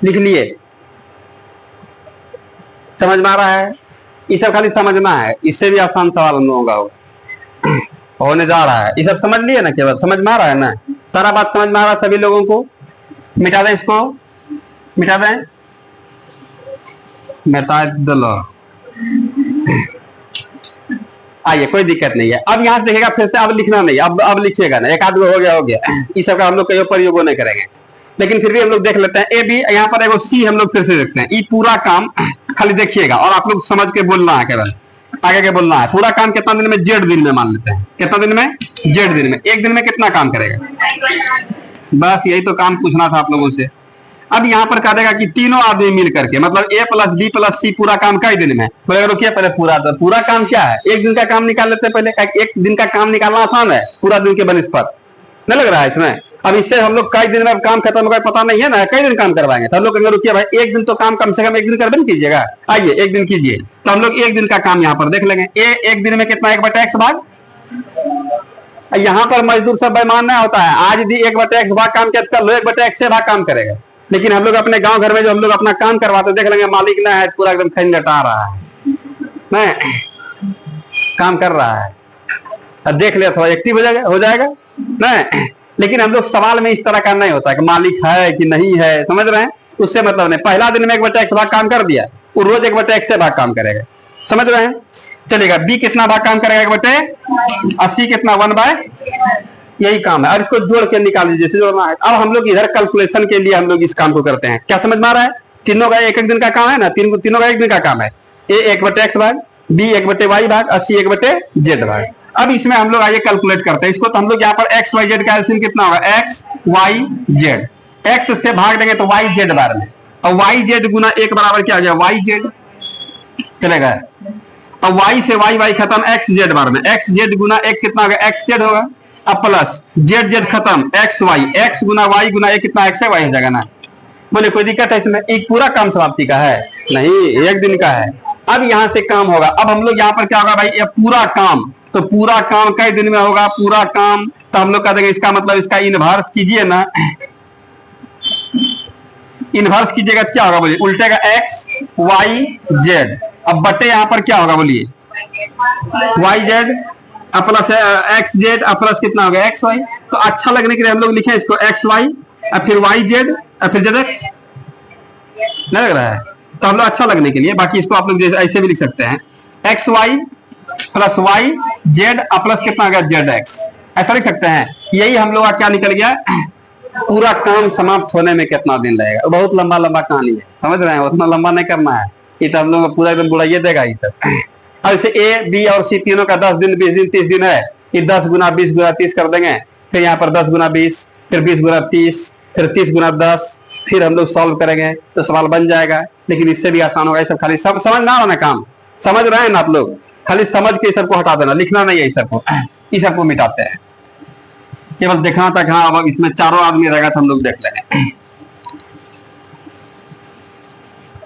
लिख लिए, समझ में आ रहा है, ये सब खाली समझना है, इससे भी आसान सवाल हम लोगों का होने जा रहा है, ये सब समझ लिए ना, केवल समझ में आ रहा है ना, सारा बात समझ में आ रहा है सभी लोगों को। मिटा दें इसको, मिटा दें, मिटा दो, आइए कोई दिक्कत नहीं है। अब यहां से देखिएगा फिर से, अब लिखना नहीं, अब लिखिएगा ना, एक आध हो गया, इस सब का हम लोग कई प्रयोग नहीं करेंगे, लेकिन फिर भी हम लोग देख लेते हैं। ए बी, यहाँ पर एगो सी हम लोग फिर से देखते हैं, ये पूरा काम खाली देखिएगा और आप लोग समझ के बोलना है, केवल आगे के बोलना है। पूरा काम कितना दिन में, जेड दिन में मान लेते हैं, कितना दिन में, जेड दिन में, एक दिन में कितना काम करेगा, बस यही तो काम पूछना था आप लोगों से। अब यहाँ पर कह देगा कि तीनों आदमी मिल करके, मतलब ए प्लस बी प्लस सी पूरा काम कई दिन में, बोले रुकिए पहले पूरा काम क्या है, एक दिन का काम निकाल लेते हैं पहले, एक दिन का काम निकालना आसान है, पूरा दिन के बनस्पत नहीं लग रहा है इसमें। अब इससे हम लोग कई दिन में काम खत्म होगा पता नहीं है ना, कई दिन काम करवाएंगे, तो हम लोग रुकिए भाई एक दिन तो काम कम से कम एक दिन कर भी कीजिएगा, आइए एक दिन कीजिए, तो हम लोग एक दिन का काम यहाँ पर देख लेंगे। एक दिन में कितना, 1/x भाग, यहाँ पर मजदूर सब बेईमान नहीं होता है, आज भी 1/x भाग काम किया, कल 1/x से भाग काम करेगा, लेकिन हम लोग अपने गांव घर में जो हम लोग अपना काम करवाते देख लेंगे, मालिक ना है पूरा एकदम खैन लटा रहा है, नहीं काम कर रहा है, अब देख लिया थोड़ा एक्टिव हो जाएगा नहीं। लेकिन हम लोग सवाल में इस तरह का नहीं होता कि मालिक है कि नहीं है, समझ रहे हैं, उससे मतलब नहीं। पहला दिन में 1/x भाग काम कर दिया, वो रोज 1/x से भाग काम करेगा, समझ रहे हैं। चलेगा, बी कितना भाग काम करेगा 1/80 कितना 1/, यही काम है। और इसको जोड़ के निकाल लीजिए, जैसे जोड़ना है। अब हम लोग इधर कैलकुलेशन के लिए हम लोग इस काम को करते हैं, क्या समझ में आ रहा है, तीनों का एक एक दिन का काम है ना, तीनों का एक दिन का काम है। ए 1/x भाग, बी 1/y भाग, 80 1/z भाग। अब इसमें हम लोग आइए कैलकुलेट करते हैं इसको। तो हम लोग यहाँ पर एक्स वाई जेड का एलसीएम कितना होगा, एक्स वाई जेड। एक्स से भाग देंगे तो वाई जेड बार में, और वाई जेड गुना एक बराबर क्या हो गया, वाई जेड चलेगा। अब वाई से वाई वाई खत्म, एक्स जेड बार में, एक्स जेड गुना एक कितना होगा, एक्स जेड होगा। अब प्लस जेड जेड खत्म, एक्स वाई, एक्स गुना वाई गुना एक कितना, एक्स वाई हो जाएगा ना। बोले कोई दिक्कत है इसमें, एक पूरा काम समाप्ति का है नहीं, एक दिन का है। अब यहां से काम होगा, अब हम लोग यहाँ पर क्या होगा भाई, ये पूरा काम, तो पूरा काम कई दिन में होगा, पूरा काम, तो हम लोग कह देंगे इसका मतलब इसका इनवर्स कीजिए ना, इनवर्स कीजिएगा क्या होगा बोलिए, उल्टेगा एक्स वाई जेड। अब बटे यहां पर क्या होगा बोलिए, y z plus x z plus कितना होगा, एक्स वाई। तो अच्छा लगने के लिए हम लोग लिखे इसको एक्स वाई और फिर वाई जेड और फिर जेड एक्स, नहीं लग रहा है, तो हम लोग अच्छा लगने के लिए, बाकी इसको आप लोग ऐसे भी लिख सकते हैं, x y plus y z plus कितना होगा, जेड एक्स, ऐसा लिख सकते हैं। यही हम लोग का क्या निकल गया, पूरा काम समाप्त होने में कितना दिन लगेगा। बहुत लंबा लंबा कहानी है, समझ रहे हैं, उतना लंबा नहीं करना है, ये तो हम लोग पूरा एकदम बुढ़ाइए देगा ये सब। अब इसे ए बी और सी तीनों का 10 दिन 20 दिन 30 दिन है, ये 10 गुना 20 गुना 30 कर देंगे, फिर यहाँ पर 10 गुना 20, फिर 20 गुना 30, फिर 30 गुना 10, फिर हम लोग सॉल्व करेंगे तो सवाल बन जाएगा। लेकिन इससे भी आसान होगा, ये सब खाली सब समझ ना होना, काम समझ रहे हैं ना आप लोग, खाली समझ के सबको हटा देना, लिखना नहीं है, इस सबको मिटाते हैं, केवल देखना तक। हाँ अब इसमें चारों आदमी रहेगा तो हम लोग देख लेंगे।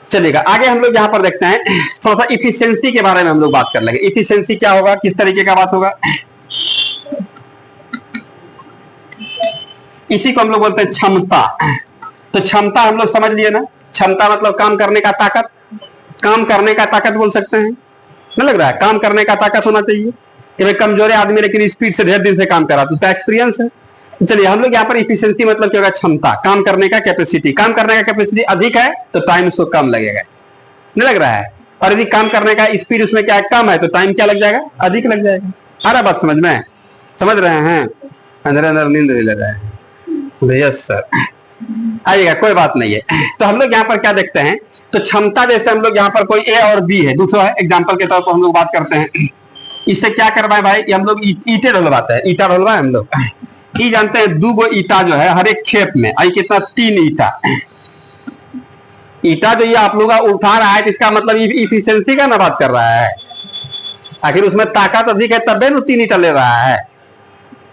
चलिएगा आगे हम लोग यहाँ पर देखते हैं, थोड़ा सा इफिशियंसी के बारे में हम लोग बात कर लेंगे। इफिशियंसी क्या होगा, किस तरीके का बात होगा, इसी को हम लोग बोलते हैं क्षमता। तो क्षमता हम लोग समझ लिए ना, क्षमता मतलब काम करने का ताकत, काम करने का ताकत बोल सकते हैं, नहीं लग रहा है, काम करने का ताकत होना चाहिए कि भाई कमजोर आदमी लेकिन स्पीड से ढेर दिन से काम करा तो उसका एक्सपीरियंस है। तो चलिए हम लोग यहाँ पर इफिशियंसी मतलब क्या होगा, क्षमता, काम करने का कैपेसिटी। काम करने का कैपेसिटी अधिक है तो टाइम उसको कम लगेगा, नहीं लग रहा है, और यदि काम करने का स्पीड उसमें क्या कम है तो टाइम क्या लग जाएगा, अधिक लग जाएगा। आ रहा बात समझ में, समझ रहे हैं, अंदर अंदर नींद भी लग रहा है, यस सर, आइएगा कोई बात नहीं है। तो हम लोग यहाँ पर क्या देखते हैं, तो क्षमता जैसे हम लोग यहाँ पर कोई ए और बी है, दूसरा है एग्जाम्पल के तौर पर हम लोग बात करते हैं, इससे क्या करवाए भाई, हम लोग ईटे ढलवाते हैं, ईटा ढलवाए हम लोग, ये जानते हैं 2 गो ईटा जो है हर एक खेप में, आई कितना 3 ईटा, ईटा जो ये आप लोग उठा रहा है तो इसका मतलब इफिशियंसी का ना बात कर रहा है, आखिर उसमें ताकत अधिक है तब 3 ईटा ले रहा है।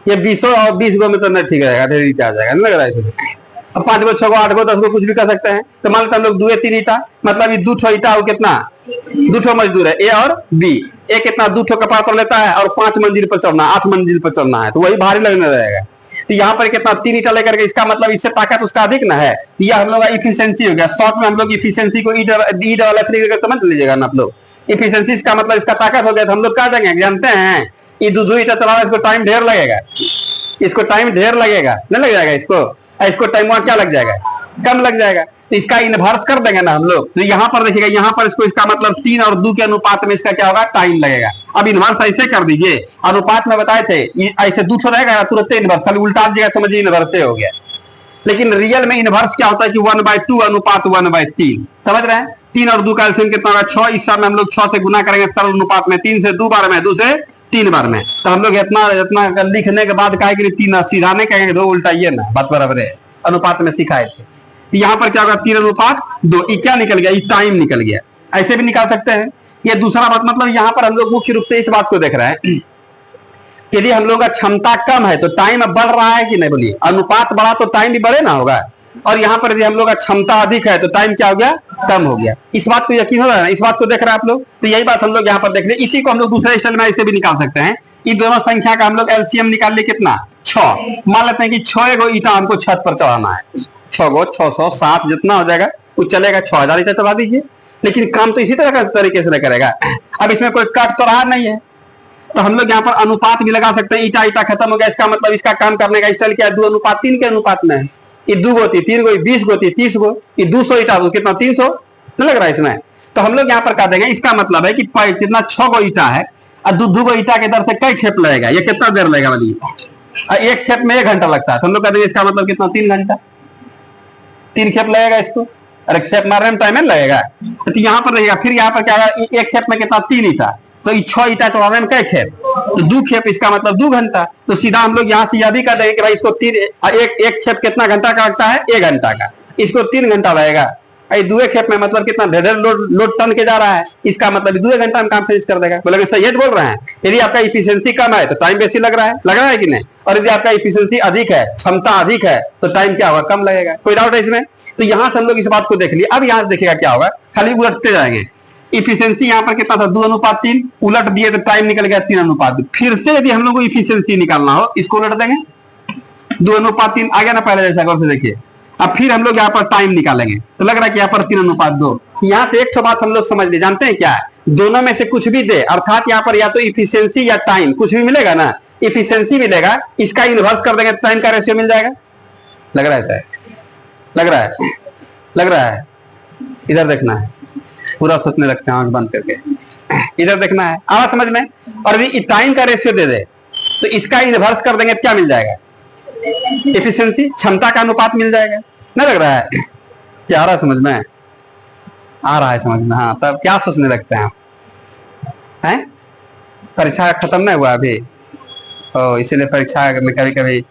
ये 20 और 20 गो में तो नहीं ठीक रहेगा, ढेर ईटा आ जाएगा, नहीं लग रहा है। अब 5 गो 6 गो 8 गो 10 गो कुछ भी कर सकते हैं, तो मान लेते हम लोग 2 3 ईटा, मतलब ये 2 ईटा हो कितना, 2 मजदूर है ए और बी, ए कितना 2 कपार पर लेता है और 5 मंजिल पर चढ़ना, 8 मंजिल पर चढ़ना है, तो वही भारी लगने रहेगा। तो यहाँ पर कितना 3 ईटा लेकर के, इसका मतलब इससे ताकत उसका अधिक ना है, यह हम लोग का इफिशियंसी हो गया। शॉर्ट में हम लोग इफिशियंसी को ई वाला समझ लीजिएगा ना आप लोग, इफिशियंसी का मतलब इसका ताकत हो गया। तो हम लोग क्या देंगे, जानते हैं ये 2 ईटा चलाना, इसको टाइम ढेर लगेगा, इसको टाइम ढेर लगेगा, नहीं लग जाएगा इसको टाइम वहां क्या लग जाएगा, कम लग जाएगा, तो इसका इनवर्स कर देंगे ना हम लोग। तो यहाँ पर देखिएगा, यहाँ पर इसको इसका मतलब 3 और 2 के अनुपात में इसका क्या होगा, टाइम लगेगा। अब इनवर्स ऐसे कर दीजिए, अनुपात में बताए थे ऐसे 2 रहेगा तुरंत इनवर्स, खाली उल्टा दीजिएगा समझिए इनवर्स हो गया। लेकिन रियल में इनवर्स क्या होता है कि 1/2 अनुपात 1/3, समझ रहे हैं। 3 और 2 का एलसीएम कितना होगा, 6, इस समय हम लोग 6 से गुना करेंगे सरल अनुपात में, 3 से 2 बार में, 2 से 3 बार में। तो हम लोग इतना लिखने के बाद कहे कि 3 सीधा नहीं कहेंगे, 2 उल्टाइए ना, बात बराबर है, अनुपात में सिखाए थे। यहाँ पर क्या होगा, 3 अनुपात 2, ये क्या निकल गया, ये टाइम निकल गया, ऐसे भी निकाल सकते हैं। ये दूसरा बात, मतलब यहाँ पर हम लोग मुख्य रूप से इस बात को देख रहे हैं, यदि हम लोग का क्षमता कम है तो टाइम अब बढ़ रहा है कि नहीं, बोलिए, अनुपात बढ़ा तो टाइम भी बढ़े ना होगा, और यहाँ पर यदि हम लोग का क्षमता अधिक है तो टाइम क्या हो गया, कम हो गया। इस बात को यकीन हो रहा है, इस बात को देख रहे हैं आप लोग, तो यही बात हम लोग यहाँ पर देख रहे हैं। इसी को हम लोग दूसरे स्टाइल में ऐसे भी निकाल सकते हैं, इन दोनों संख्या का हम लोग एलसीएम निकाल लिए कितना, 6, मान लेते हैं कि 6 गो ईटा हमको छत पर चढ़ाना है, 6 गो 600 7 जितना हो जाएगा वो चलेगा, 6000 ईटा चढ़ा दीजिए। लेकिन काम तो इसी तरह का तरीके से करेगा, अब इसमें कोई कट तो रहा नहीं है, तो हम लोग यहाँ पर अनुपात भी लगा सकते हैं, ईटा ईटा खत्म हो गया, इसका मतलब इसका काम करने का स्टाइल क्या है, 2 अनुपात 3 के अनुपात में है। ये 2 गो थी, 3 गो, 20 गो थी, 30 गो, ये 200 ईटा कितना 300, नहीं लग रहा है इसमें। तो हम लोग यहाँ पर क्या देंगे, इसका मतलब है कि कितना 6 गो ईटा है और 2 गो ईटा के दर से कई खेप लगेगा, ये कितना देर लगेगा बोलिए, एक खेप में 1 घंटा लगता है, तो हम लोग कहते हैं इसका मतलब कितना 3 घंटा, 3 खेप लगेगा इसको, अरे खेप मारने में टाइम लगेगा। तो यहाँ पर रहेगा, फिर यहाँ पर क्या होगा, एक खेप में कितना 3 ईटा, तो 6 ईटा तोड़ाने में कै खेप, तो 2 खेप, इसका मतलब 2 घंटा। तो सीधा हम लोग यहाँ से यह भी कर देंगे कि भाई इसको एक खेप कितना घंटा का लगता है, 1 घंटा का, इसको 3 घंटा लगेगा। दुए खेप में मतलब कितना ढेर लोड टन के जा रहा है, इसका मतलब 2 घंटा में काम फिनिश कर देगा। बोले सही है बोल रहे हैं। यदि आपका इफिशियंसी कम है तो टाइम बेसी लग रहा है कि नहीं, और यदि आपका इफिशियंसी अधिक है, क्षमता अधिक है, तो टाइम क्या होगा, कम लगेगा। कोई डाउट है इसमें? तो यहां से हम लोग इस बात को देख लिए। अब यहां से देखिएगा क्या होगा, खाली उलटते जाएंगे। इफिशियंसी यहाँ पर कितना था, 2:3, उलट दिए तो टाइम निकल गया 3:2। फिर से यदि हम लोग को इफिशियंसी निकालना हो, इसको उलट देंगे, 2:3 आ गया ना पहले जैसा, गौर से देखिए। अब फिर हम लोग यहाँ पर टाइम निकालेंगे, तो लग रहा है कि यहाँ पर 3:2। यहाँ से एक बात हम लोग समझ लिए, जानते हैं क्या है, दोनों में से कुछ भी दे, अर्थात यहाँ पर या तो इफिशियंसी या टाइम, कुछ भी मिलेगा ना, इफिशियंसी मिलेगा, इसका इन्वर्स कर देंगे, टाइम का रेशियो मिल जाएगा। लग रहा है सर, लग रहा है। इधर देखना है, पूरा सोचने लगते हैं आंख बंद करके, इधर देखना है, आवाज समझ में। और यदि टाइम का रेशियो दे दे तो इसका इन्वर्स कर देंगे, क्या मिल जाएगा, एफिशिएंसी, क्षमता का अनुपात मिल जाएगा। नहीं लग रहा है? क्या आ रहा है समझ में? आ रहा है समझ में, हाँ। तब क्या सोचने लगते हैं हैं? परीक्षा खत्म नहीं हुआ अभी, इसीलिए परीक्षा में कभी कभी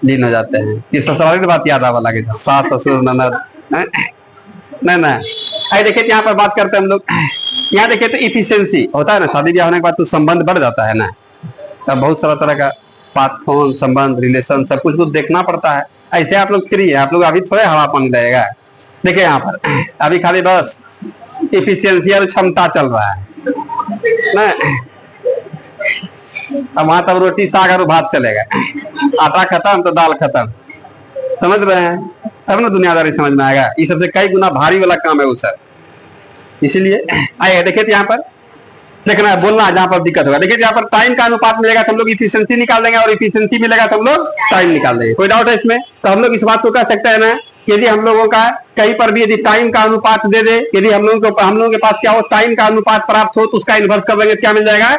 लीन हो जाते हैं। कि ससुराल की बात याद आवा लगे, सास ससुर ननद, नहीं। अरे देखिए यहाँ पर बात करते हैं हम लोग, यहाँ देखिए तो इफिशियंसी होता है ना, शादी ब्याह होने के बाद तो संबंध बढ़ जाता है ना, तब बहुत सारा तरह का बात, फोन, संबंध, रिलेशन, सब कुछ देखना पड़ता है। ऐसे आप लोग फ्री है, आप लोग अभी थोड़े हवा पानी रहेगा। देखिए यहाँ पर अभी खाली बस इफिशियंसी और क्षमता चल रहा है ना। अब वहां तब रोटी साग और भात चलेगा, आटा खत्म तो दाल खत्म, समझ रहे हैं? तब ना दुनियादारी समझ में आएगा। ये सबसे कई गुना भारी वाला काम है वो सर, इसीलिए आइए देखिए यहाँ पर देखना है, बोलना जहां पर दिक्कत होगा। देखिए यहाँ पर टाइम का अनुपात मिलेगा तो हम लोग इफिशियंसी निकाल देंगे, और इफिशियंसी मिलेगा तो हम लोग टाइम निकाल देंगे। कोई डाउट है इसमें? तो हम लोग इस बात को कह सकते हैं ना, यदि हम लोगों का कहीं पर भी यदि टाइम का अनुपात दे दे, यदि हम लोगों के पास क्या हो, टाइम का अनुपात प्राप्त हो, तो उसका इन्वर्स कर देंगे, क्या मिल जाएगा,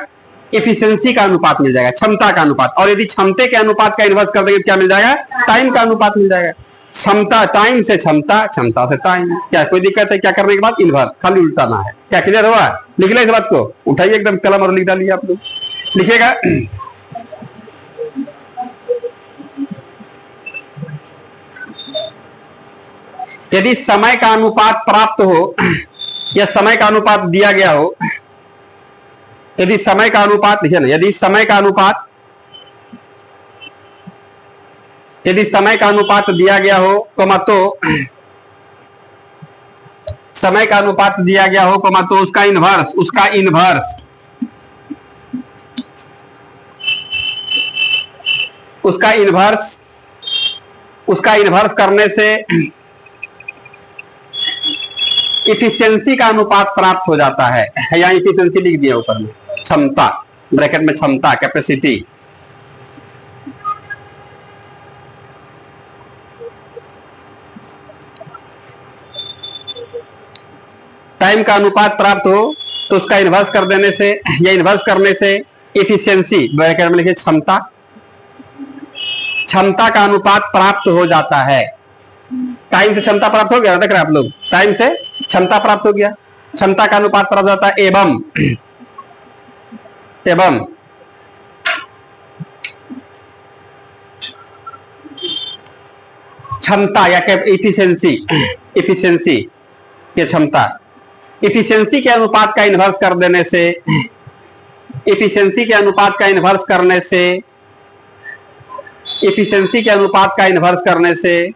इफिशियंसी का अनुपात मिल जाएगा, क्षमता का अनुपात। और यदि क्षमता के अनुपात का इन्वर्स कर देंगे, क्या मिल जाएगा, टाइम का अनुपात मिल जाएगा। क्षमता टाइम से क्षमता, क्षमता से टाइम। क्या कोई दिक्कत है? क्या करने के बाद इन्वर्स, खाली उल्टाना है। क्या क्लियर हुआ? लिख ले इस बात को, उठाइए एकदम कलम और लिख डालिए। आप लोग लिखिएगा, यदि समय का अनुपात प्राप्त हो या समय का अनुपात दिया गया हो, यदि समय का अनुपात, लिखिए ना, यदि समय का अनुपात दिया गया हो, तो समय का अनुपात दिया गया हो, तो उसका इन्वर्स करने से इफिशियंसी का अनुपात प्राप्त हो जाता है। यहाँ इफिशियंसी लिख दिया ऊपर में, क्षमता, ब्रैकेट में क्षमता, कैपेसिटी। टाइम का अनुपात प्राप्त हो तो उसका इन्वर्स कर देने से, या इन्वर्स करने से इफिशियंसी, ब्रैकेट में लिखिए क्षमता, क्षमता का अनुपात प्राप्त हो जाता है। टाइम से क्षमता प्राप्त हो गया, देख रहे हैं आप लोग, टाइम से क्षमता प्राप्त हो गया, क्षमता का अनुपात प्राप्त होता है। एवं क्षमता या इफिशियंसी की क्षमता, इफिशियंसी के अनुपात का इन्वर्स कर देने से, इफिशियंसी के अनुपात का इन्वर्स करने से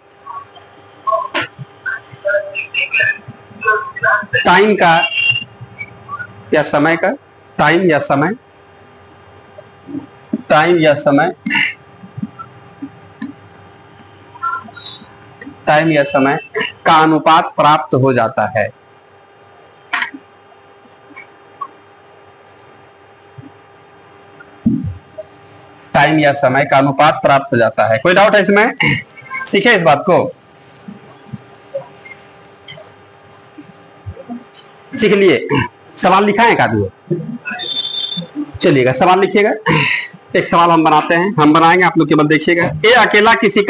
टाइम का या समय का, टाइम या समय का अनुपात प्राप्त हो जाता है। टाइम या समय का अनुपात प्राप्त हो जाता है। कोई डाउट है इसमें? सीखे इस बात को, सीख लिए। सवाल लिखा है कादू, चलिएगा सवाल लिखिएगा। एक सवाल हम बनाते हैं, हम बनाएंगे, आप लोग केवल देखिएगा। ए अकेला किसी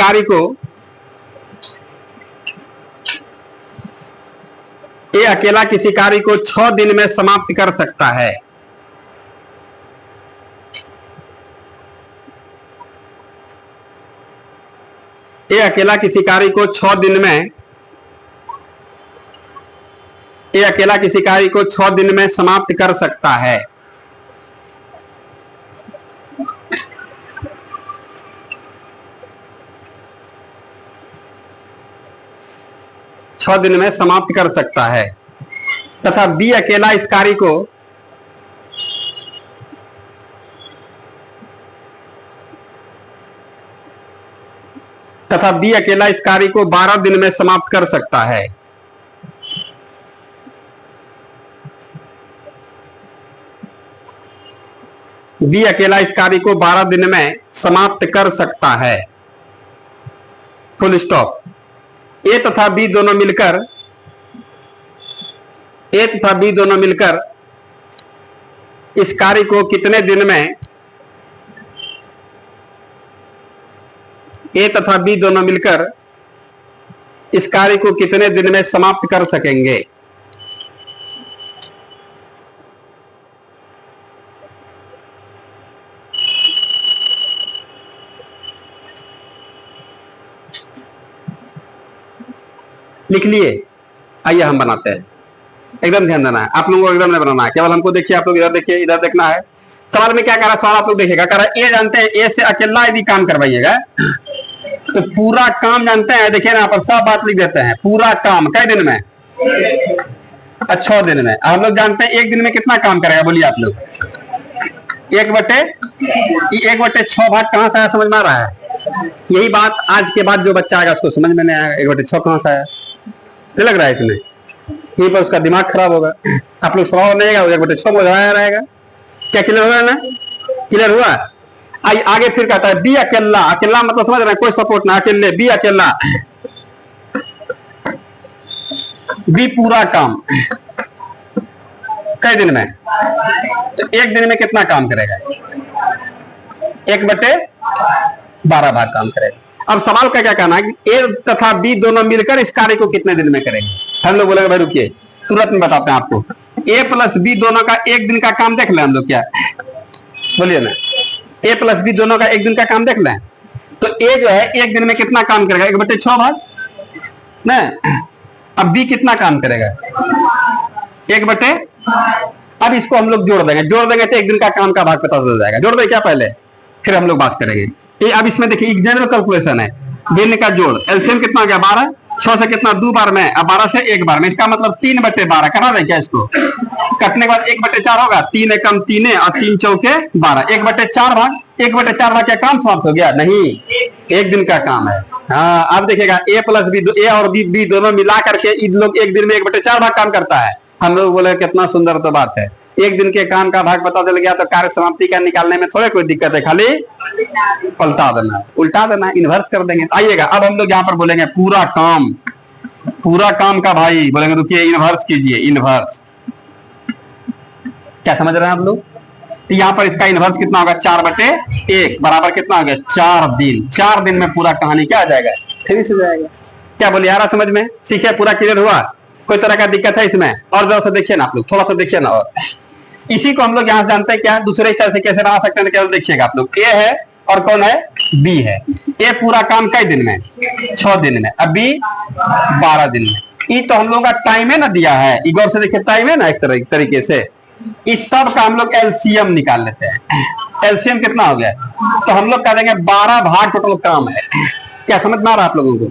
कार्य को 6 दिन में समाप्त कर सकता है। ए अकेला किसी कार्य को 6 दिन में, ए अकेला किसी कार्य को 6 दिन में समाप्त कर सकता है। छह दिन में समाप्त कर सकता है। तथा बी अकेला इस कार्य को तथा बी अकेला इस कार्य को 12 दिन में समाप्त कर सकता है। बी अकेला इस कार्य को 12 दिन में समाप्त कर सकता है। Full stop. ए तथा बी दोनों मिलकर, ए तथा बी दोनों मिलकर इस कार्य को कितने दिन में, ए तथा बी दोनों मिलकर इस कार्य को कितने दिन में समाप्त कर सकेंगे। लिख लिए। आइए हम बनाते हैं। एकदम ध्यान देना है, आप लोगों को एकदम नहीं बनाना है, केवल हमको देखिए, आप लोग इधर देखिए, इधर देखना है। सवाल में क्या कह रहा है, सवाल आप लोग देखिएगा, कह रहा है ए जानते हैं, ए से अकेला यदि काम करवाइएगा तो पूरा काम जानते हैं, देखिए ना यहाँ पर सब बात लिख देते हैं। पूरा काम कै दिन में, 6 दिन में। हम लोग जानते हैं एक दिन में कितना काम करेगा, बोलिए आप लोग। 1/6 भाग कहां से आया, समझ में आ रहा है। यही बात आज के बाद जो बच्चा आएगा उसको समझ में नहीं आएगा, 1/6 कहां से आया, नहीं लग रहा है इसमें। यहीं पर उसका दिमाग खराब होगा। आप लोग स्वभाव नहीं आएगा, 1/6 में रहेगा। क्या क्लियर हुआ ना, क्लियर हुआ। आगे फिर कहता है बी अकेला, अकेला मतलब समझ रहे हैं, कोई सपोर्ट ना, अकेले। बी अकेला, बी पूरा काम कई दिन में, तो 1 दिन में कितना काम करेगा, 1/12 भाग काम करेगा। अब सवाल का क्या कहना है कि ए तथा बी दोनों मिलकर इस कार्य को कितने दिन में करेंगे। हम लोग बोलेंगे भाई रुकिए, तुरंत में बताते हैं आपको। ए प्लस बी दोनों का 1 दिन का काम देख लें हम लोग, क्या बोलिए ना। ए प्लस बी दोनों का 1 दिन का काम देख लें, तो ए जो है 1 दिन में कितना काम करेगा, 1/6 भाग ना। अब बी कितना काम करेगा, 1/, अब इसको हम लोग जोड़ देंगे तो 1 दिन का काम का भाग पता चल जाएगा। जोड़ दें क्या पहले, फिर हम लोग बात करेंगे। ये अब इसमें देखिए जनरल कैलकुलेशन है, भिन्न का जोड़, एलसीएम कितना हो गया 12, 6 से कितना 2 बार में, अब 12 से 1 बार में, इसका मतलब 3/12 करा दें क्या। इसको कटने के बाद 1/4 होगा, 3 एकम 3 और 3 चौके 12, 1/4 भाग, 1/4 भाग क्या काम समाप्त हो गया, नहीं, 1 दिन का काम है। हाँ आप देखिएगा ए प्लस बी, ए और बी दोनों मिला करके इन लोग 1 दिन में 1/4 भाग काम करता है। हम लोग बोले कितना सुंदर तो बात है, 1 दिन के काम का भाग पता चल गया तो कार्य समाप्ति का निकालने में थोड़े कोई दिक्कत है, खाली पलटा देना, उल्टा देना, इन्वर्स कर देंगे। आइएगा अब हम लोग यहाँ पर बोलेंगे पूरा काम, पूरा काम का भाई बोलेंगे, रुकिए इन्वर्स कीजिए, इन्वर्स। क्या समझ रहे हैं आप लोग। तो यहाँ पर इसका इन्वर्स कितना होगा, 4/1 बराबर कितना हो गया, 4 दिन। 4 दिन में पूरा कहानी क्या आ जाएगा, फिनिश हो जाएगा। क्या बोलिए, आ रहा समझ में, सीखे, पूरा क्लियर हुआ, कोई तरह का दिक्कत है इसमें। और जरा सा देखिए ना आप लोग, थोड़ा सा देखिए ना। और इसी को हम लोग यहाँ से जानते हैं क्या, दूसरे स्टाइल से कैसे बना सकते हैं, केवल देखिएगा आप लोग। ए है और कौन है, बी है। ए पूरा काम कई दिन में, 6 दिन में, अब बी 12 दिन में। ये तो हम लोग का टाइम है ना दिया है, गौर से देखिए, टाइम है ना एक तरीके से। इस सब का हम लोग एलसीएम निकाल लेते हैं। एलसीएम कितना हो गया, तो हम लोग कह देंगे 12 भाग टोटल काम है। क्या समझ में आ रहा है आप लोगों को,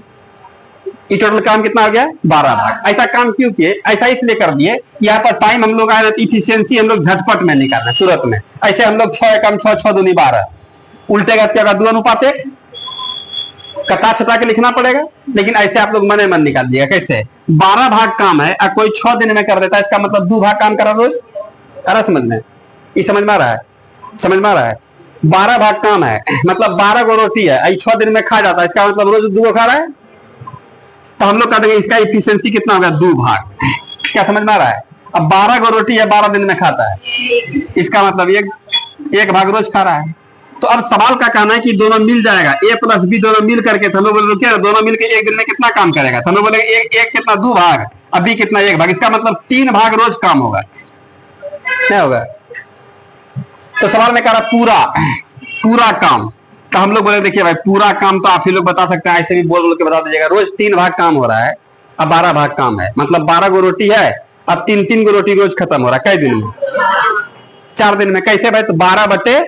ये टोटल काम कितना हो गया, 12 भाग। ऐसा काम क्यों किए, ऐसा इसलिए कर दिए, यहाँ पर टाइम हम लोग आए, इफिशियंसी हम लोग झटपट में निकालना तुरंत में। ऐसे हम लोग 6 एकम 6, 6 दूनी 12, उल्टेगा क्या होगा, 2:1 कटा छटा के लिखना पड़ेगा। लेकिन ऐसे आप लोग मने मन निकाल दिया, कैसे 12 भाग काम है और कोई 6 दिन में कर देता है, इसका मतलब 2 भाग काम करा रोज। अरे समझ में, ये समझ में आ रहा है, समझ में आ रहा है। 12 भाग काम है मतलब 12 गो रोटी है, 6 दिन में खा जाता है, इसका मतलब रोज 2 गो खा रहा है। तो हम लोग कह देंगे इसका इफिशियंसी कितना होगा, 2 भाग। क्या समझ में आ रहा है। अब 12 गो रोटी है, 12 दिन में खाता है, इसका मतलब एक भाग रोज खा रहा है। तो अब सवाल का कहना है कि दोनों मिल जाएगा, ए प्लस बी दोनों मिल करके, हम लोग बोले क्या, दोनों मिलकर 1 दिन में कितना काम करेगा, हम लोग बोले एक कितना 2 भाग, अब बी कितना 1 भाग, इसका मतलब 3 भाग रोज काम होगा, क्या होगा। तो सवाल में कह रहा पूरा काम, तो हम लोग बोले देखिए भाई पूरा काम तो आप ही लोग बता सकते हैं, ऐसे भी बोल बोल के बता दीजिएगा। रोज 3 भाग काम हो रहा है, अब 12 भाग काम है, मतलब 12 गो रोटी है, अब 3-3 गो रोटी रोज खत्म हो रहा है। कई दिन में? 4 दिन में। कैसे भाई? तो 12/3।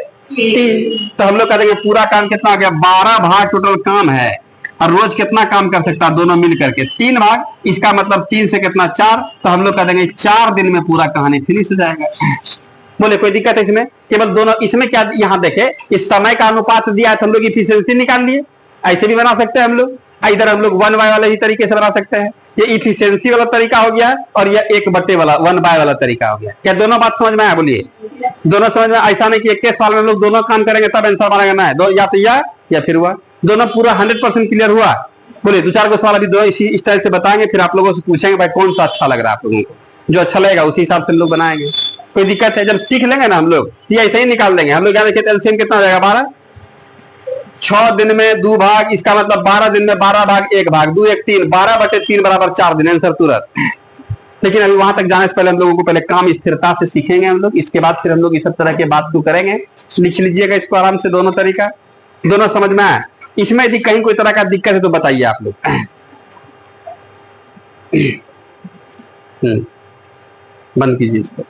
तो हम लोग कह देंगे पूरा काम कितना हो गया? 12 भाग टोटल काम है, और रोज कितना काम कर सकता है दोनों मिल करके? 3 भाग। इसका मतलब 3 से कितना? 4। तो हम लोग कह देंगे 4 दिन में पूरा कहानी फिनिश हो जाएगा। बोले कोई दिक्कत है इसमें? केवल दोनों। इसमें क्या यहाँ देखे, इस समय का अनुपात दिया है तो हम लोग इफिशियंसी निकाल लिए। ऐसे भी बना सकते हैं हम लोग, इधर हम लोग 1/, वाले ही तरीके से बना सकते हैं। ये इफिशियंसी वाला तरीका हो गया, और यह 1/, वाला 1/, वाला तरीका हो गया। क्या दोनों बात समझ में आया? बोलिए दोनों समझ में? ऐसा नहीं कि एक के सवाल में हम लोग दोनों काम करेंगे तब आंसर बनाना है, या तो या फिर हुआ। दोनों पूरा 100% क्लियर हुआ? बोलिए 2-4 को सवाल अभी दो इसी स्टाइल से बताएंगे, फिर आप लोगों से पूछेंगे भाई कौन सा अच्छा लग रहा है आप लोगों को। जो अच्छा लगेगा उसी हिसाब से हम लोग बनाएंगे। कोई दिक्कत है? जब सीख लेंगे ना हम लोग, ये ऐसे ही निकाल देंगे हम लोग। क्या देखिए एलसीएम कितना हो जाएगा? 12। 6 दिन में 2 भाग, इसका मतलब 12 दिन में 12 भाग 1 भाग, 2 1 3, 12/3 बराबर 4 दिन। आंसर तुरंत। लेकिन अभी वहां तक जाने से पहले हम लोगों को पहले काम स्थिरता से सीखेंगे हम लोग, इसके बाद फिर हम लोग इस सब तरह के बात को करेंगे। लिख लीजिएगा इसको आराम से, दोनों तरीका। दोनों समझ में आए? इसमें यदि कहीं कोई तरह का दिक्कत है तो बताइए आप लोग। बंद कीजिए इसको।